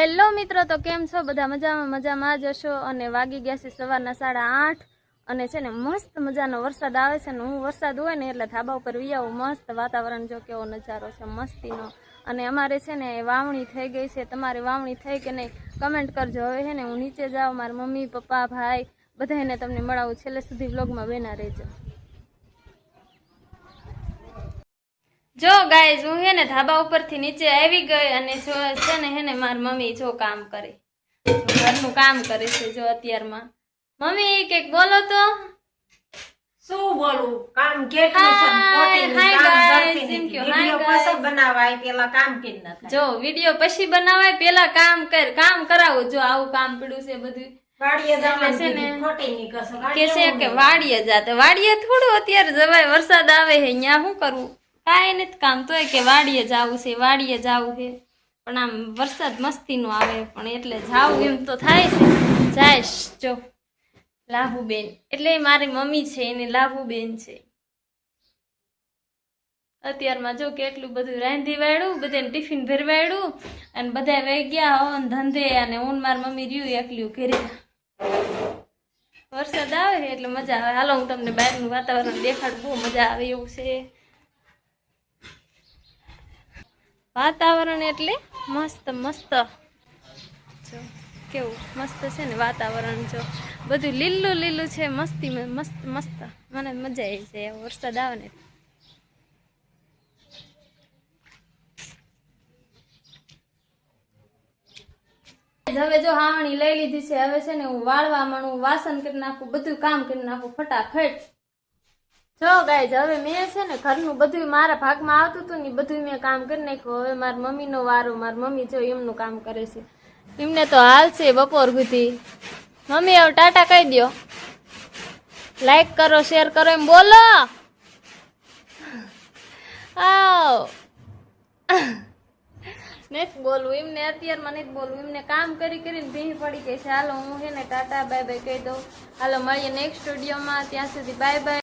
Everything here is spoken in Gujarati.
હેલો મિત્રો, તો કેમ છો બધા? મજામાં જ હશો। અને વાગી ગયા છે સવારના 8:30 અને છે ને મસ્ત મજાનો વરસાદ આવે છે ને હું વરસાદ હોય ને એટલે ધાબા ઉપર વી આવું। મસ્ત વાતાવરણ જો કેવો નજારો છે મસ્તીનો। અને અમારે છે ને વાવણી થઈ ગઈ છે। તમારી વાવણી થઈ કે નહીં કમેન્ટ કરજો। હવે છે ને હું નીચે જાઉં, મારા મમ્મી પપ્પા ભાઈ બધાને તમને મળાવું। છેલ્લે સુધી વ્લોગમાં બેના રહેજો। જો ગાઈઝ હું હે ને ધાબા ઉપરથી નીચે આવી ગઈ અને જો છે ને હે ને મારી મમ્મી જો કામ કરે, ઘરનું કામ કરે છે જો અત્યારમાં। મમ્મી કંઈક બોલો તો। શું બોલું? કામ કેટલું છે ને ખોટીનું કામ કરતી નથી। વિડિયો પછી બનાવાય પેલા કામ કરી નાખાય। જો વિડિયો પછી બનાવાય પેલા કામ કર, કામ કરાવો। જો આવું કામ પડ્યું છે બધું વાડીએ જવાનું છે ને ખોટી ની કસો કે છે કે વાડીએ જાતે, વાડીએ થોડું અત્યારે જવાય, વરસાદ આવે છે અહીંયા શું કરવું? કાંઈ નથી કામ, તોય કે વાડીએ જાવું છે વાડીએ જાવું છે, પણ આમ વરસાદ મસ્તીનો આવે પણ એટલે જાવું એમ તો થાય છે। જાયશ જો લાભુબેન એટલે મારી મમ્મી છે એને લાભુબેન છે। અત્યારમાં જો કેટલું બધું રાંધી વાળ્યું, બધાને ટિફિન ભરવાડ્યું અને બધા વહી ગયા હવન ધંધે અને હું મારી મમ્મી રહ્યું એકલ્યું ઘરે। વરસાદ આવે છે એટલે મજા આવે। હાલો હું તમને બહારનું વાતાવરણ દેખાડું, બહુ મજા આવે એવું છે વાતાવરણ, એટલે મસ્ત મસ્ત જો કેવું મસ્ત છે ને વાતાવરણ। જો બધું લીલું લીલું છે, મસ્તી મસ્ત મસ્ત, મને મજા આવી છે વરસાદ આવે ને। હવે જો હાવણી લઈ લીધી છે, હવે છે ને હું વાળવા માંડું, વાસણ કરી નાખું, બધું કામ કરી નાખું ફટાફટ। જો ગાઈઝ હવે મેં છે ને ઘરનું બધું મારા ભાગમાં આવતું હતું ને બધું મેં કામ કરી નાખ્યું। હવે મારી મમ્મીનો વારો, મારી મમ્મી જો એમનું કામ કરે છે, એમને તો હાલ છે બપોર સુધી। મમ્મી હવે ટાટા કહી દો, લાઈક કરો શેર કરો એમ બોલો। આવ નથી બોલવું એમને, અત્યારમાં નથી બોલવું એમને, કામ કરી કરીને ભીંગ પડી ગઈ છે। હાલો હું છે ને ટાટા બાય બાય કહી દઉં। હાલો મળીએ નેક્સ્ટ વિડીયોમાં, ત્યાં સુધી બાય બાય।